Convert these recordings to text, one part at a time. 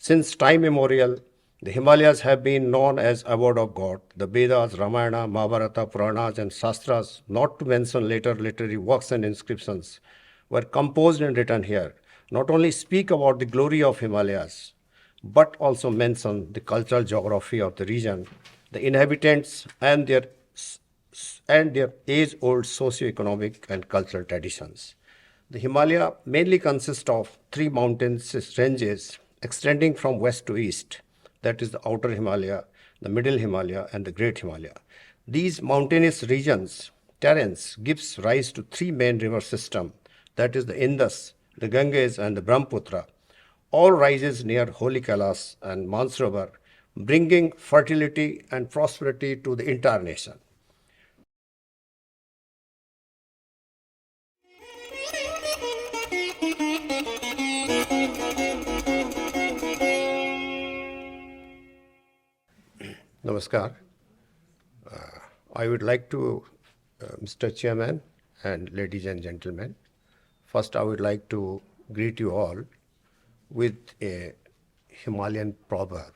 Since time immemorial, the Himalayas have been known as abode of God. The Vedas, Ramayana, Mahabharata, Puranas, and Shastras, not to mention later literary works and inscriptions, were composed and written here. Not only speak about the glory of Himalayas, but also mention the cultural geography of the region, the inhabitants, and their age-old socio-economic and cultural traditions. The Himalaya mainly consists of three mountainous ranges extending from west to east, that is the outer Himalaya, the middle Himalaya, and the great Himalaya. These mountainous regions, terrains, gives rise to three main river systems, that is the Indus, the Ganges, and the Brahmaputra. All rises near Holy Kailash and Mansarovar, bringing fertility and prosperity to the entire nation. Namaskar. I would like to, Mr. Chairman and ladies and gentlemen, first I would like to greet you all with a Himalayan proverb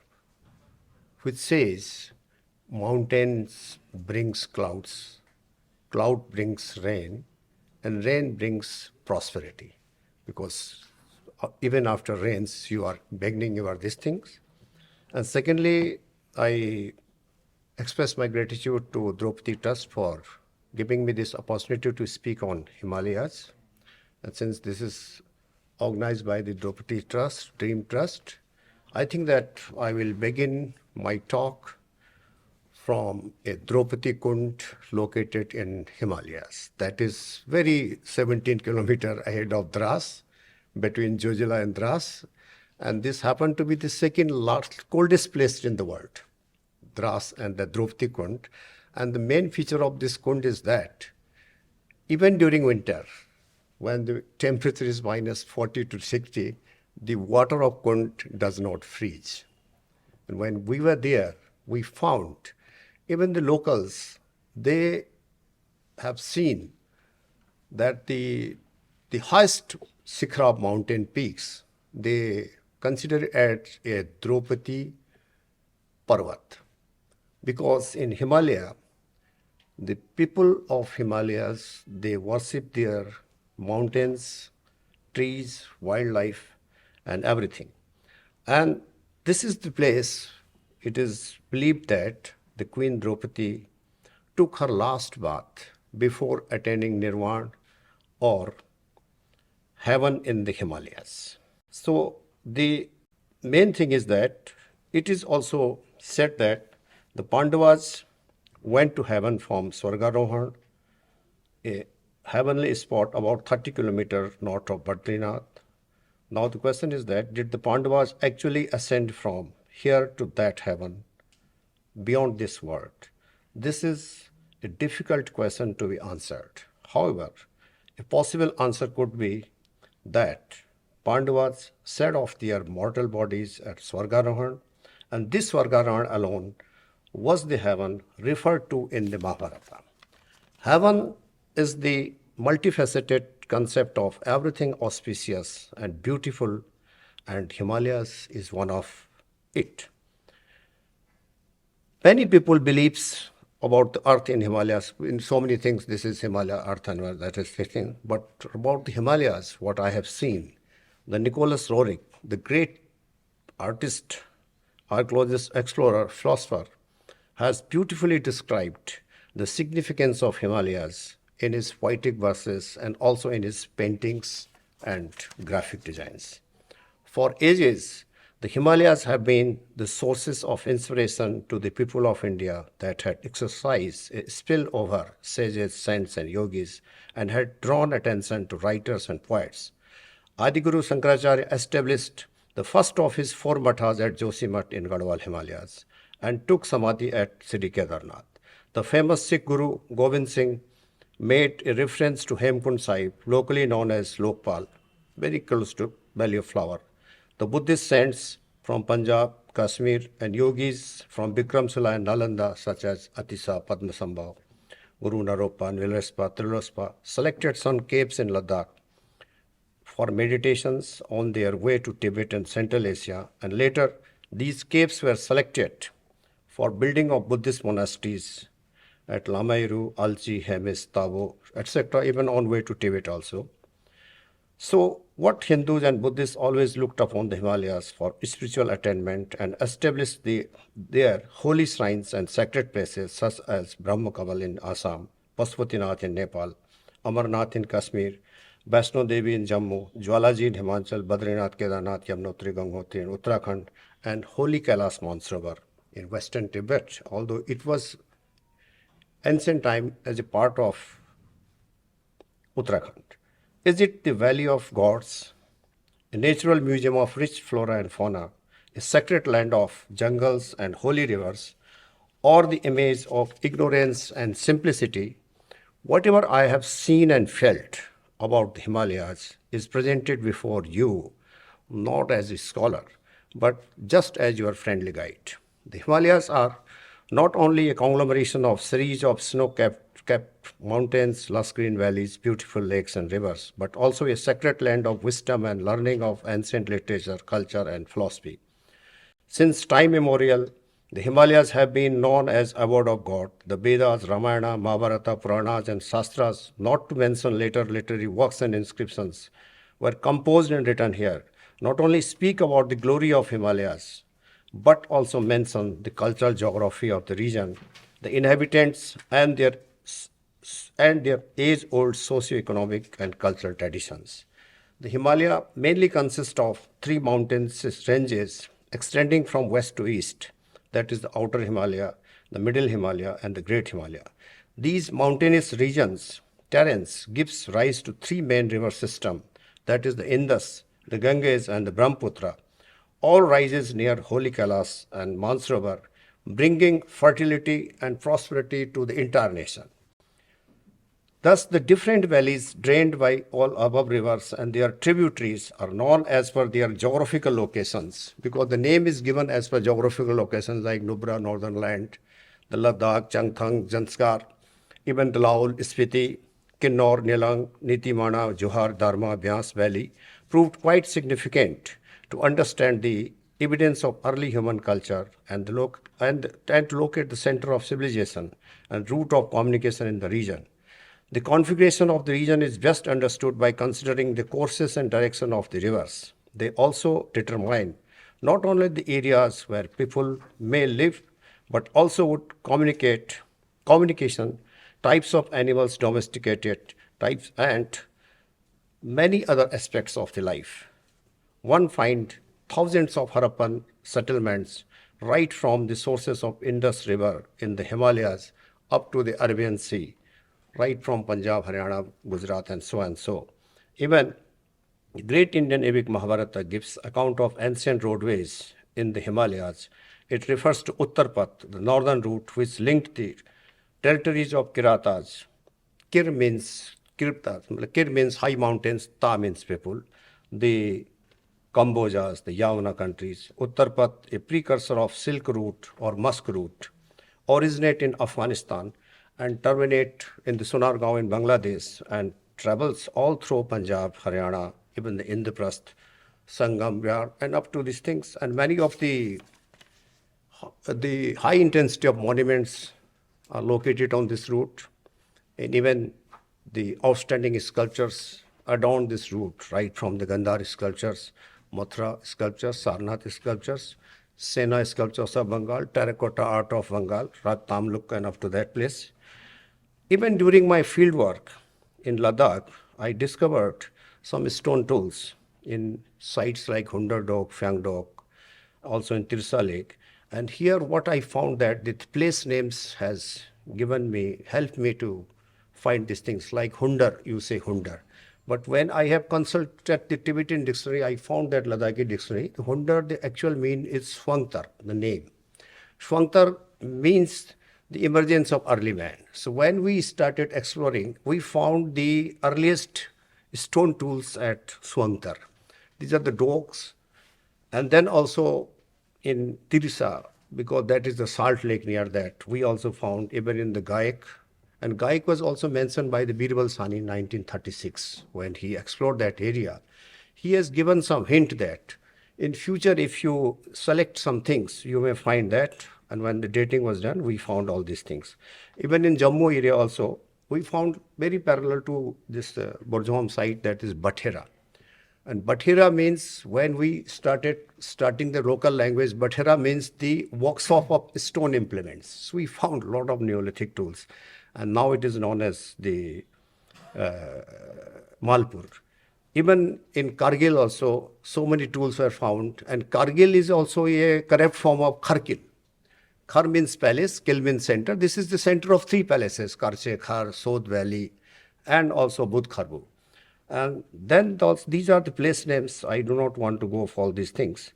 which says, mountains brings clouds, cloud brings rain, and rain brings prosperity. Because even after rains, you are beginning your these things. And secondly, I express my gratitude to Draupadi Trust for giving me this opportunity to speak on Himalayas. And since this is organized by the Draupadi Trust, Dream Trust, I think that I will begin my talk from a Draupadi Kund located in Himalayas. That is very 17 kilometers ahead of Dras, between Jojila and Dras. And this happened to be the second coldest place in the world, Dras and the Draupadi Kund. And the main feature of this kund is that even during winter, when the temperature is minus 40 to 60, the water of Kund does not freeze. And when we were there, we found even the locals, they have seen that the highest Sikhra mountain peaks, they consider it a Draupadi Parvat. Because in Himalaya, the people of Himalayas, they worship their mountains, trees, wildlife, and everything. And this is the place, it is believed that the Queen Draupadi took her last bath before attaining Nirvana or heaven in the Himalayas. So the main thing is that it is also said that the Pandavas went to heaven from Swargarohan, a heavenly spot about 30 kilometers north of Badrinath. Now the question is that, did the Pandavas actually ascend from here to that heaven beyond this world? This is a difficult question to be answered. However, a possible answer could be that Pandavas shed off their mortal bodies at Swargarohan, and this Swargarohan alone was the heaven referred to in the Mahabharata. Heaven is the multifaceted concept of everything auspicious and beautiful, and Himalayas is one of it. Many people believes about the earth in Himalayas, in so many things, this is Himalaya, earth and that is the thing. But about the Himalayas, what I have seen, the Nicholas Roerich, the great artist, archaeologist, explorer, philosopher, has beautifully described the significance of Himalayas in his poetic verses and also in his paintings and graphic designs. For ages, the Himalayas have been the sources of inspiration to the people of India that had exercised a spill over sages, saints, and yogis and had drawn attention to writers and poets. Adiguru Shankaracharya established the first of his four mathas at Joshimath in Garhwal Himalayas and took Samadhi at Sri Kedarnath. The famous Sikh Guru Gobind Singh made a reference to Hemkund Sahib, locally known as Lokpal, very close to Valley of Flower. The Buddhist saints from Punjab, Kashmir, and yogis from Bikramsala and Nalanda, such as Atisa, Padmasambhav, Guru Naropa, Nilaspa, Trilospa, selected some caves in Ladakh for meditations on their way to Tibet and Central Asia, and later these caves were selected for building of Buddhist monasteries at Lamairu, Alchi, Hemis, Tabo, etc., even on way to Tibet also. So, what Hindus and Buddhists always looked upon the Himalayas for spiritual attainment and established their holy shrines and sacred places such as Brahmakamal in Assam, Pasupatinath in Nepal, Amarnath in Kashmir, Vaishno Devi in Jammu, Jwalaji in Himachal, Badrinath, Kedarnath, Yamunotri, Gangotri in Uttarakhand, and Holy Kailash Mansarovar in western Tibet, although it was ancient time as a part of Uttarakhand. Is it the Valley of Gods, a natural museum of rich flora and fauna, a sacred land of jungles and holy rivers, or the image of ignorance and simplicity? Whatever I have seen and felt about the Himalayas is presented before you, not as a scholar, but just as your friendly guide. The Himalayas are not only a conglomeration of series of snow-capped mountains, lush green valleys, beautiful lakes and rivers, but also a sacred land of wisdom and learning of ancient literature, culture and philosophy. Since time immemorial, the Himalayas have been known as abode of God. The Vedas, Ramayana, Mahabharata, Puranas and Shastras, not to mention later literary works and inscriptions, were composed and written here. Not only speak about the glory of Himalayas, but also mention the cultural geography of the region, the inhabitants and their age-old socio-economic and cultural traditions. The Himalaya mainly consists of three mountain ranges extending from west to east, that is the outer Himalaya, the middle Himalaya, and the great Himalaya. These mountainous terrains gives rise to three main river systems, that is the Indus, the Ganges, and the Brahmaputra. All rises near Holy Kailash and Mansarovar, bringing fertility and prosperity to the entire nation. Thus, the different valleys drained by all above rivers and their tributaries are known as per their geographical locations, because the name is given as per geographical locations like Nubra, Northern Land, the Ladakh, Changthang, Zanskar, even the Laul, Spiti, Kinnor, Nilang, Nitimana, Johar, Dharma, Byas Valley proved quite significant to understand the evidence of early human culture and to locate the center of civilization and route of communication in the region. The configuration of the region is best understood by considering the courses and direction of the rivers. They also determine not only the areas where people may live, but also would communication, types of animals domesticated, types, and many other aspects of the life. One finds thousands of Harappan settlements right from the sources of Indus River in the Himalayas up to the Arabian Sea, right from Punjab, Haryana, Gujarat, and so and so. Even the great Indian epic Mahabharata gives account of ancient roadways in the Himalayas. It refers to Uttarpat, the northern route which linked the territories of Kiratas. Kir means high mountains, Ta means people. The Kambojas, the Yavana countries. Uttarpat, a precursor of Silk Route or Musk Route, originate in Afghanistan and terminate in the Sonargaon in Bangladesh and travels all through Punjab, Haryana, even the Indraprasth, Sangam, Bihar, and up to these things. And many of the high intensity of monuments are located on this route, and even the outstanding sculptures adorn this route, right from the Gandhar sculptures, Mathura sculptures, Sarnath sculptures, Sena sculptures of Bengal, terracotta art of Bengal, Raj Tamluk, and up to that place. Even during my field work in Ladakh, I discovered some stone tools in sites like Hunderdok, Phangdok, also in Tirsa Lake. And here what I found that the place names has helped me to find these things. Like Hundar, you say Hundar. But when I have consulted the Tibetan dictionary, I found that Ladakhi dictionary, Hundar, the actual mean is Swangtar, the name. Swangtar means the emergence of early man. So when we started exploring, we found the earliest stone tools at Swangtar. These are the dogs. And then also in Tirsa, because that is the salt lake near that, we also found even in the Gayak. And Gayak was also mentioned by the Birbal Sahni in 1936 when he explored that area. he has given some hint that in future, if you select some things, you may find that. And when the dating was done, we found all these things. Even in Jammu area also, we found very parallel to this Borjhom site, that is Bathera. And Bathera means, when we starting the local language, Bathera means the workshop of stone implements. So we found a lot of Neolithic tools. And now it is known as the Malpur. Even in Kargil also, so many tools were found. And Kargil is also a correct form of Kharkil. Khar means palace, Kil means center. This is the center of three palaces, Karche Khar, Sod Valley, and also Budh Kharbu. And then these are the place names. I do not want to go for all these things.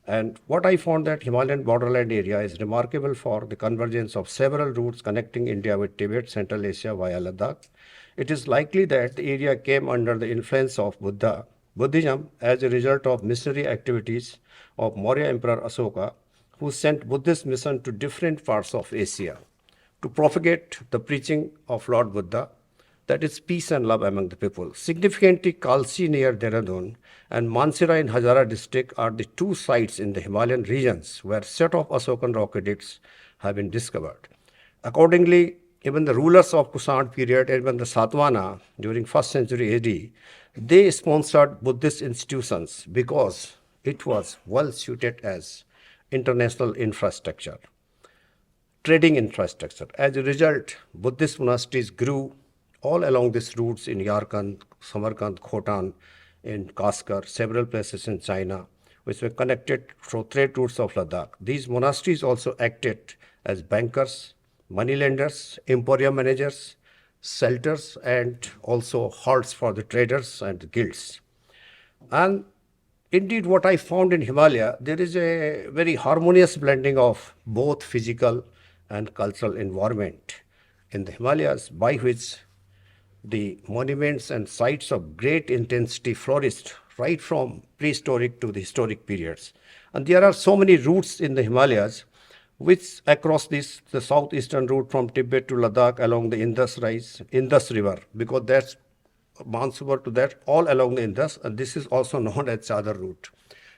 And what I found, that Himalayan borderland area is remarkable for the convergence of several routes connecting India with Tibet, Central Asia via Ladakh. It is likely that the area came under the influence of Buddhism as a result of missionary activities of Maurya Emperor Asoka, who sent Buddhist mission to different parts of Asia to propagate the preaching of Lord Buddha, that is peace and love among the people. Significantly, Kalsi near Dehradun and Mansehra in Hazara district are the two sites in the Himalayan regions where set of Asokan rock edicts have been discovered. Accordingly, even the rulers of Kushan period, even the Satvana during 1st century AD, they sponsored Buddhist institutions because it was well suited as international infrastructure, trading infrastructure. As a result, Buddhist monasteries grew all along these routes in Yarkand, Samarkand, Khotan, in Kaskar, several places in China, which were connected through trade routes of Ladakh. These monasteries also acted as bankers, moneylenders, emporium managers, shelters, and also halts for the traders and guilds. And indeed, what I found in Himalaya, there is a very harmonious blending of both physical and cultural environment in the Himalayas, by which the monuments and sites of great intensity flourished right from prehistoric to the historic periods. And there are so many routes in the Himalayas, which across this, the southeastern route from Tibet to Ladakh along the Indus River, because that's Mansubar to that, all along the Indus, and this is also known as Chadar route,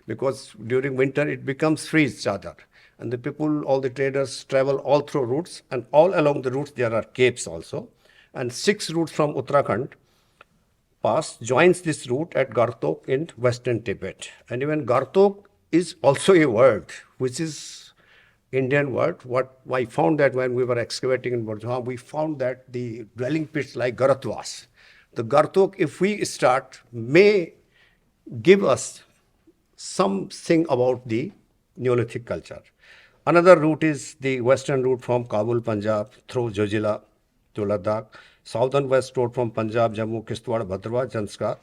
because during winter it becomes freeze Chadar, and the people, all the traders travel all through routes, and all along the routes there are caves also. And 6 routes from Uttarakhand pass joins this route at Gartok in western Tibet. And even Gartok is also a word which is Indian word. What I found that when we were excavating in Borjhom, we found that the dwelling pits like Garatwas, the Gartok, if we start, may give us something about the Neolithic culture. Another route is the western route from Kabul, Punjab, through Jojila to Ladakh. Southern west road from Punjab, Jammu, Kishtwar, Bhadrawa, Zanskar.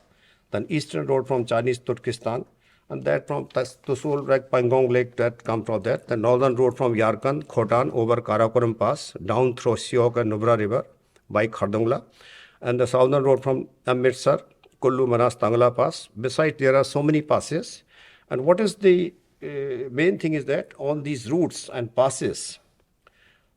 Then eastern road from Chinese Turkestan. And that from Tusul, like Pangong Lake, that come from that. The northern road from Yarkand, Khotan, over Karakoram Pass, down through Siok and Nubra River by Khardungla. And the southern road from Amritsar, Kullu, Manas, Tangla Pass. Besides, there are so many passes. And what is the main thing is that on these routes and passes,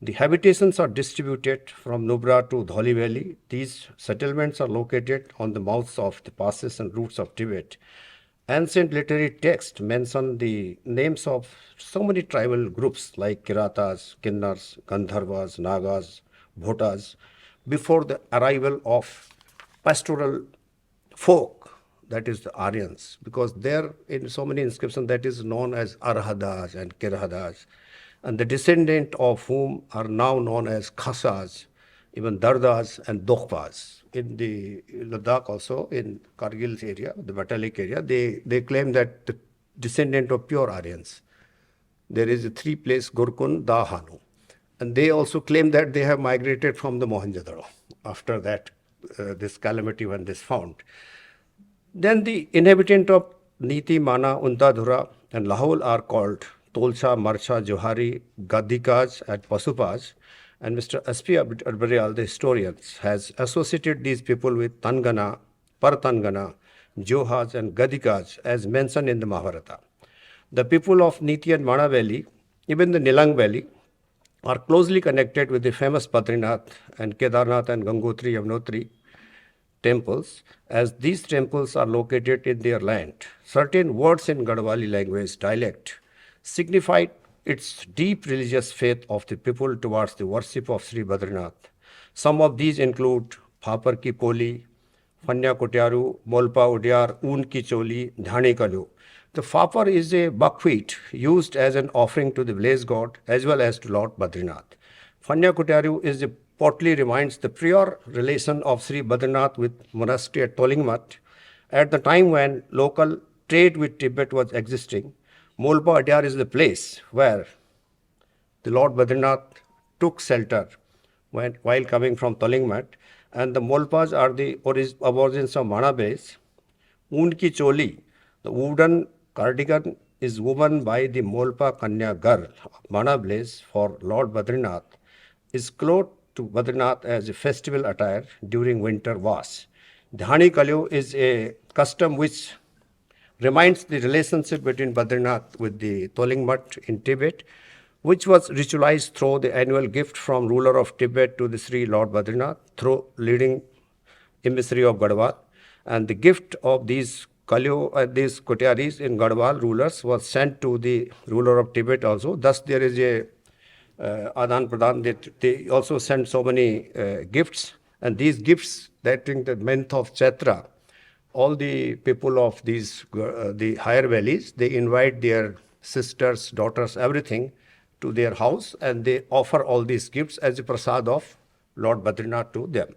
the habitations are distributed from Nubra to Dholi Valley. These settlements are located on the mouths of the passes and routes of Tibet. Ancient literary texts mention the names of so many tribal groups like Kiratas, Kinnars, Gandharvas, Nagas, Bhotas, before the arrival of pastoral folk, that is the Aryans, because there in so many inscriptions that is known as Arhadas and Kirhadas, and the descendant of whom are now known as Khasas, even Dardas and Dokhpas. In the Ladakh also, in Kargil area, the Batalik area, they claim that the descendant of pure Aryans. There is a 3 place, Gurkun, Dahanu. And they also claim that they have migrated from the Mohenjo-daro after that, this calamity when this found. Then the inhabitant of Niti, Mana, Untadhura and Lahol are called Tolcha, Marcha, Johari, Gadikas and Pasupas. And Mr. S.P. Arbarial, the historian, has associated these people with Tangana, Partangana, Johas and Gadikas as mentioned in the Mahabharata. The people of Niti and Mana Valley, even the Nilang Valley, are closely connected with the famous Badrinath and Kedarnath and Gangotri, Yamunotri. temples, as these temples are located in their land. Certain words in Gadwali language dialect signify its deep religious faith of the people towards the worship of Sri Badrinath. Some of these include Phapar ki Poli, Fonia Kotyaru, Molpa Udyar, Un ki Choli, Dhani Kalu. The Phapar is a buckwheat used as an offering to the village god as well as to Lord Badrinath. Fonia Kotyaru is a portly reminds the prior relation of Sri Badrinath with monastery at Tolingmat at the time when local trade with Tibet was existing. Molpa Udyar is the place where the Lord Badrinath took shelter while coming from Tolingmat, and the Molpas are the origins of Manabes. Unki Choli, the wooden cardigan, is woven by the Molpa Kanya girl of Manabes for Lord Badrinath, is clothed to Badrinath as a festival attire during winter vas. Dhani Kalyu is a custom which reminds the relationship between Badrinath with the Tolingmat in Tibet, which was ritualized through the annual gift from ruler of Tibet to the Sri Lord Badrinath through leading emissary of Garhwal. And the gift of these these Kotyaris in Garhwal rulers was sent to the ruler of Tibet also. Thus there is a Adan Pradan, they also send so many gifts, and these gifts that in the month of Chaitra, all the people of these the higher valleys, they invite their sisters, daughters, everything to their house, and they offer all these gifts as a prasad of Lord Badrinath to them.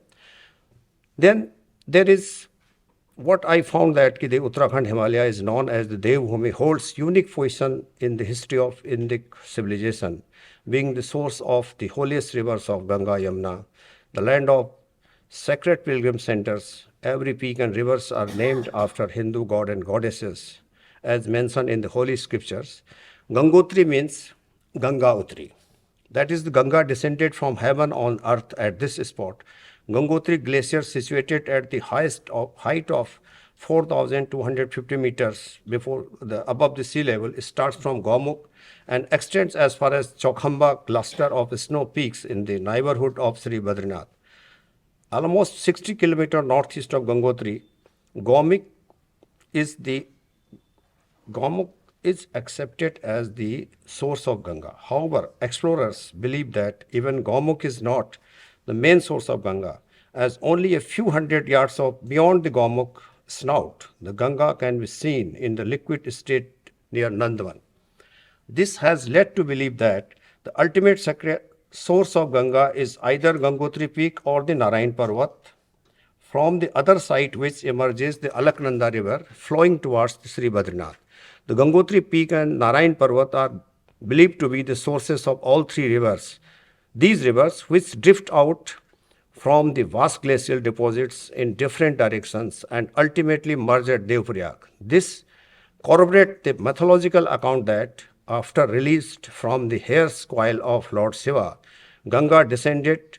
Then there is what I found that the Uttarakhand Himalaya is known as the Devbhumi, holds unique position in the history of Indic civilization, being the source of the holiest rivers of Ganga, Yamuna, the land of sacred pilgrim centers. Every peak and rivers are named after Hindu god and goddesses, as mentioned in the holy scriptures. Gangotri means Ganga Utri. That is, the Ganga descended from heaven on earth at this spot. Gangotri Glacier, situated at the height of 4,250 meters above the sea level, starts from Gomukh and extends as far as Chokhamba cluster of snow peaks in the neighborhood of Sri Badrinath. Almost 60 kilometers northeast of Gangotri, Gomukh is accepted as the source of Ganga. However, explorers believe that even Gomukh is not the main source of Ganga, as only a few hundred yards beyond the Gomukh snout, the Ganga can be seen in the liquid state near Nandavan. This has led to believe that the ultimate source of Ganga is either Gangotri peak or the Narayan Parvat. From the other side which emerges the Alaknanda river flowing towards the Sri Badrinath. The Gangotri peak and Narayan Parvat are believed to be the sources of all three rivers. These rivers, which drift out from the vast glacial deposits in different directions and ultimately merge at Devprayag. This corroborates the mythological account that after released from the hair's coil of Lord Shiva, Ganga descended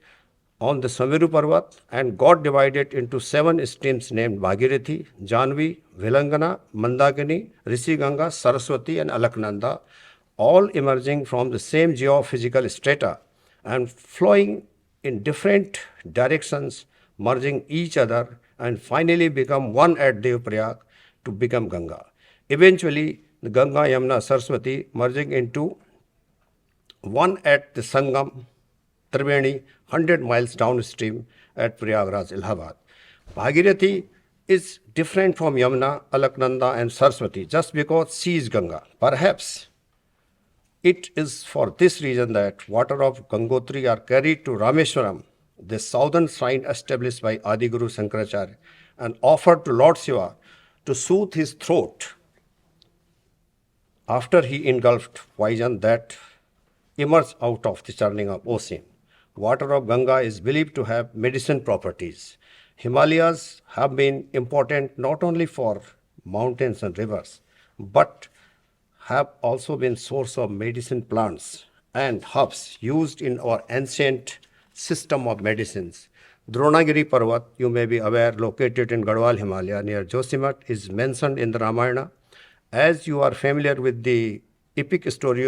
on the Sameru Parvat and got divided into 7 streams named Bhagirathi, Janvi, Vilangana, Mandakini, Rishi Ganga, Saraswati and Alaknanda, all emerging from the same geophysical strata and flowing in different directions, merging each other and finally become one at Devprayag to become Ganga. Eventually, the Ganga, Yamuna, Saraswati merging into one at the Sangam, Triveni, 100 miles downstream at Prayagraj, Allahabad. Bhagirathi is different from Yamuna, Alaknanda and Saraswati just because she is Ganga. Perhaps it is for this reason that water of Gangotri are carried to Rameswaram, the southern shrine established by Adi Guru Shankaracharya, and offered to Lord Shiva to soothe his throat after he engulfed poison that emerged out of the churning of ocean. Water of Ganga is believed to have medicine properties. Himalayas have been important not only for mountains and rivers, but have also been source of medicine plants and herbs used in our ancient system of medicines. Dronagiri Parvat, you may be aware, located in Garhwal Himalaya near Josimat, is mentioned in the Ramayana. As you are familiar with the epic story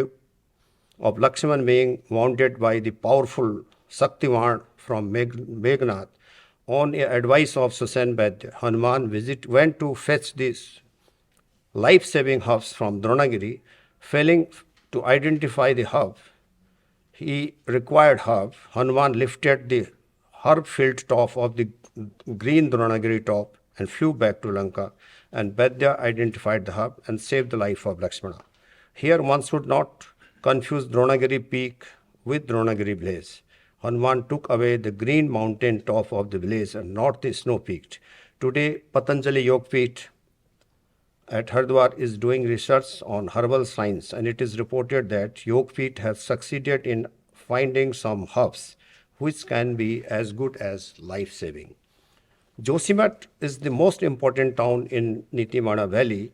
of Lakshman being wounded by the powerful Shaktivan from Meghnad, on advice of Susen Bed, Hanuman went to fetch these life-saving herbs from Dronagiri. Failing to identify the herb, he required herb. Hanuman lifted the herb-filled top of the green Dronagiri top and flew back to Lanka, and Bedya identified the herb and saved the life of Lakshmana. Here one should not confuse Dronagiri peak with Dronagiri blaze. Hanuman took away the green mountain top of the blaze and not the snow peaked. Today, Patanjali Yogpeeth at Hardwar is doing research on herbal science, and it is reported that Yogpeeth has succeeded in finding some herbs which can be as good as life-saving. Josimat is the most important town in Nitimana Valley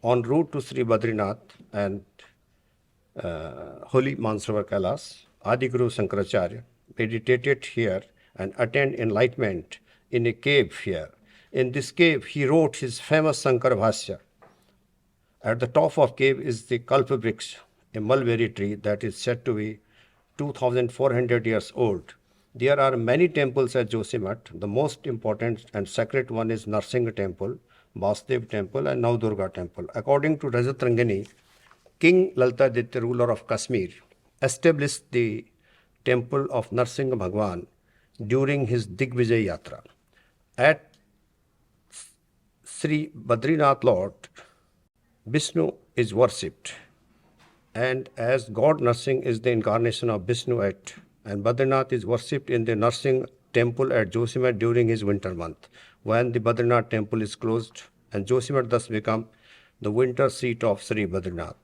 en route to Sri Badrinath and Holy Mansarovar Kailas. Adiguru Shankaracharya meditated here and attained enlightenment in a cave here. In this cave, he wrote his famous Shankara Bhashya. At the top of cave is the Kalpa Vriksha, a mulberry tree that is said to be 2,400 years old. There are many temples at Josimat. The most important and sacred one is Narsingha Temple, Vasudev Temple, and Navdurga Temple. According to Rajat Rangani, King Laltaditya, ruler of Kashmir, established the temple of Narsingha Bhagwan during his Digvijay Yatra. At Sri Badrinath Lord, Vishnu is worshipped, and as God Narsingh is the incarnation of Vishnu and Badrinath is worshipped in the Narsingh temple at Josimat during his winter month, when the Badrinath temple is closed, and Josimat thus become the winter seat of Sri Badrinath.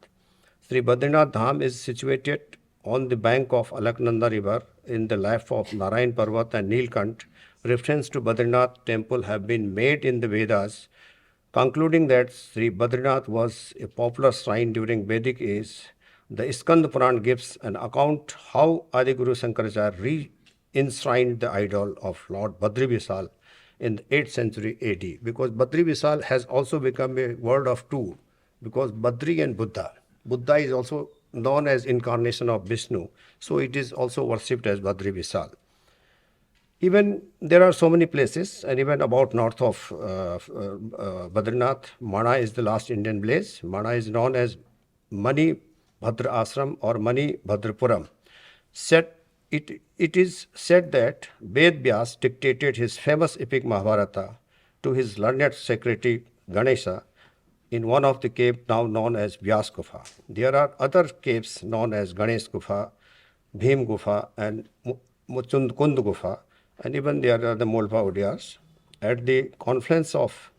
Sri Badrinath Dham is situated on the bank of Alaknanda river in the lap of Narayan Parvat and Nilkant. Reference to Badrinath temple have been made in the Vedas, concluding that Sri Badrinath was a popular shrine during Vedic age. The Skanda Puran gives an account how Adiguru Shankaracharya re-enshrined the idol of Lord Badri Vishal in the 8th century AD, because Badri Vishal has also become a word of two, because Badri and Buddha. Buddha is also known as incarnation of Vishnu, so it is also worshipped as Badri Vishal. Even there are so many places, and even about north of Badrinath, Mana is the last Indian place. Mana is known as Mani Bhadra Ashram or Mani Bhadrapuram. It is said that Ved Vyas dictated his famous epic Mahabharata to his learned secretary Ganesha in one of the caves now known as Vyas Gufa. There are other caves known as Ganesh Gufa, Bhim Gufa, and Muchund Kund Gufa, and even there are the Molva Odiyas. At the confluence of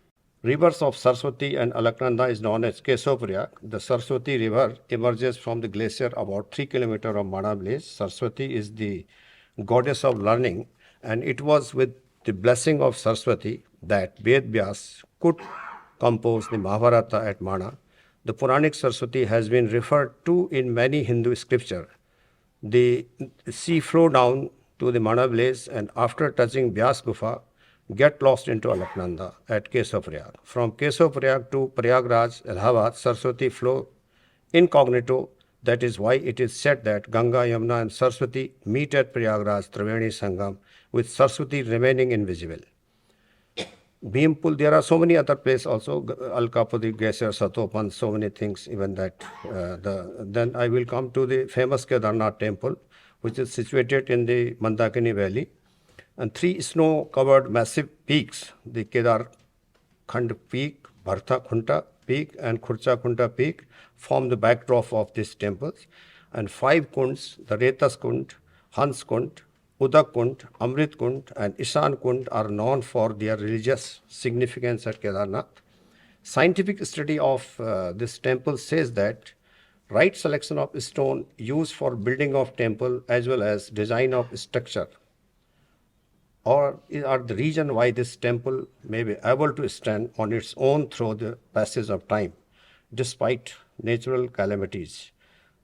rivers of Saraswati and Alaknanda is known as Keshav. The Saraswati river emerges from the glacier about 3 kilometers of Mana Blaze. Saraswati is the goddess of learning, and it was with the blessing of Saraswati that Ved Vyas could compose the Mahabharata at Mana. The Puranic Saraswati has been referred to in many Hindu scripture. The sea flow down to the Mana Blaze and after touching Vyas Gufa, get lost into Alaknanda at Keshav. From Keshav to Prayagraj, Allahabad, Saraswati flow incognito. That is why it is said that Ganga, Yamuna and Saraswati meet at Prayagraj, Triveni Sangam, with Saraswati remaining invisible. Bhimpul, there are so many other places also, Alkapudi, Glacier, Satopan, so many things, even that. Then I will come to the famous Kedarnath temple, which is situated in the Mandakini Valley. And 3 snow-covered massive peaks, the Kedar Khand Peak, Bharta Khunta Peak and Khurcha Khunta Peak, form the backdrop of these temples. And 5 kunds, the Retas Kund, Hans Kund, Udak Kund, Amrit Kund and Ishan Kund are known for their religious significance at Kedarnath. Scientific study of this temple says that right selection of stone used for building of temple as well as design of structure are the reason why this temple may be able to stand on its own through the passage of time, despite natural calamities.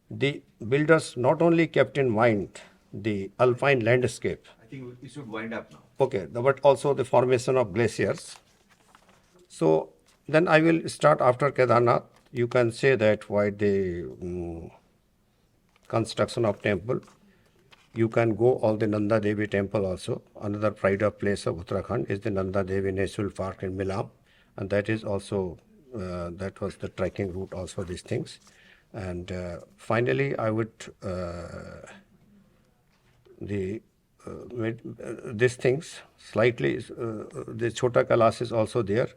The builders not only kept in mind the alpine landscape. I think we should wind up now. Okay, but also the formation of glaciers. So then I will start after Kedarnath. You can say that why the construction of temple. You can go all the Nanda Devi temple also. Another pride of place of Uttarakhand is the Nanda Devi National Park in Milam, and that is also that was the trekking route also, these things. And finally I would these things slightly the Chota Kailash is also there.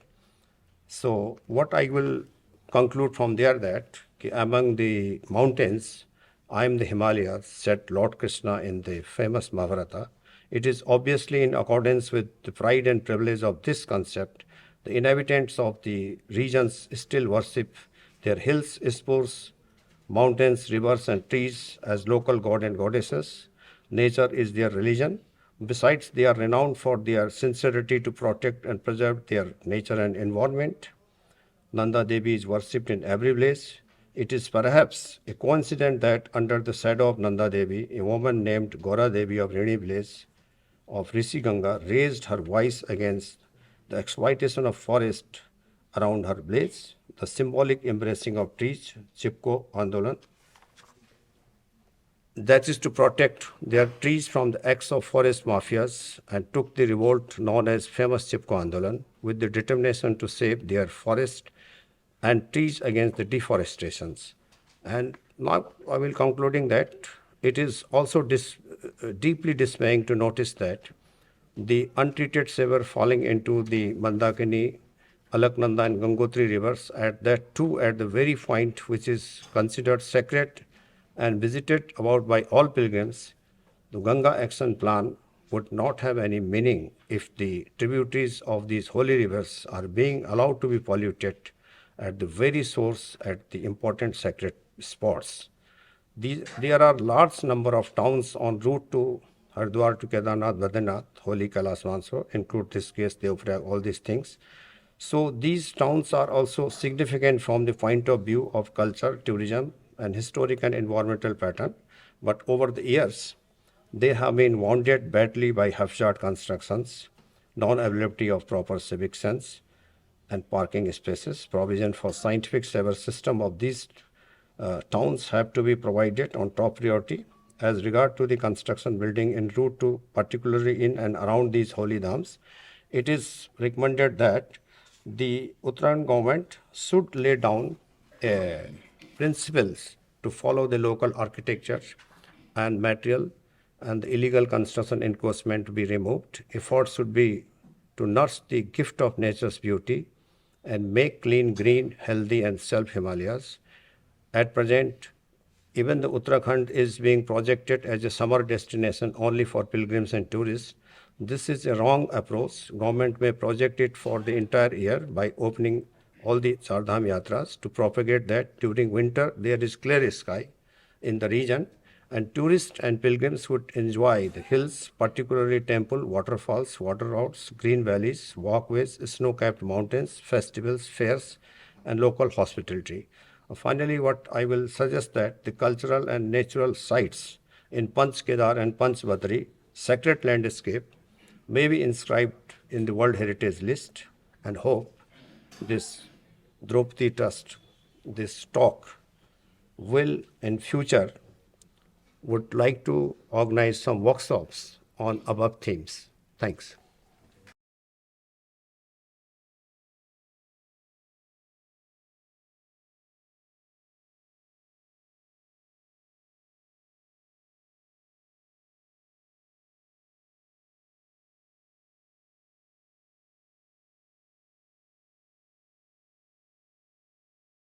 So what I will conclude from there that among the mountains, I am the Himalayas, said Lord Krishna in the famous Mahabharata. It is obviously in accordance with the pride and privilege of this concept, the inhabitants of the regions still worship their hills, spurs, mountains, rivers, and trees as local god and goddesses. Nature is their religion. Besides, they are renowned for their sincerity to protect and preserve their nature and environment. Nanda Devi is worshipped in every village. It is perhaps a coincidence that under the shadow of Nanda Devi, a woman named Gora Devi of Rini village of Rishi Ganga raised her voice against the exploitation of forest around her village, the symbolic embracing of trees, Chipko Andolan, that is to protect their trees from the acts of forest mafias, and took the revolt known as famous Chipko Andolan with the determination to save their forest and trees against the deforestations. And now I will concluding that it is also deeply dismaying to notice that the untreated sewer falling into the Mandakini, Alaknanda and Gangotri rivers at that too at the very point which is considered sacred and visited about by all pilgrims, the Ganga Action Plan would not have any meaning if the tributaries of these holy rivers are being allowed to be polluted at the very source at the important sacred spots. There are large number of towns en route to Haridwar to Kedarnath, Badrinath, Holy Kailash Manso, include this case, Devprayag, all these things. So these towns are also significant from the point of view of culture, tourism, and historic and environmental pattern. But over the years, they have been wounded badly by haphazard constructions, non-availability of proper civic sense and parking spaces, provision for scientific sewer system of these towns have to be provided on top priority. As regard to the construction building en route to particularly in and around these holy dhams, it is recommended that the Uttarakhand government should lay down principles to follow the local architecture and material, and the illegal construction enforcement to be removed. Efforts should be to nurse the gift of nature's beauty and make clean, green, healthy and self Himalayas. At present, even the Uttarakhand is being projected as a summer destination only for pilgrims and tourists. This is a wrong approach. Government may project it for the entire year by opening all the Chardham Yatras to propagate that during winter there is clear sky in the region and tourists and pilgrims would enjoy the hills, particularly temple, waterfalls, water routes, green valleys, walkways, snow-capped mountains, festivals, fairs, and local hospitality. Finally, what I will suggest that the cultural and natural sites in Panch Kedar and Panch Badri, sacred landscape, may be inscribed in the World Heritage List, and hope this Draupadi Trust, this talk, will in future would like to organize some workshops on above themes. Thanks.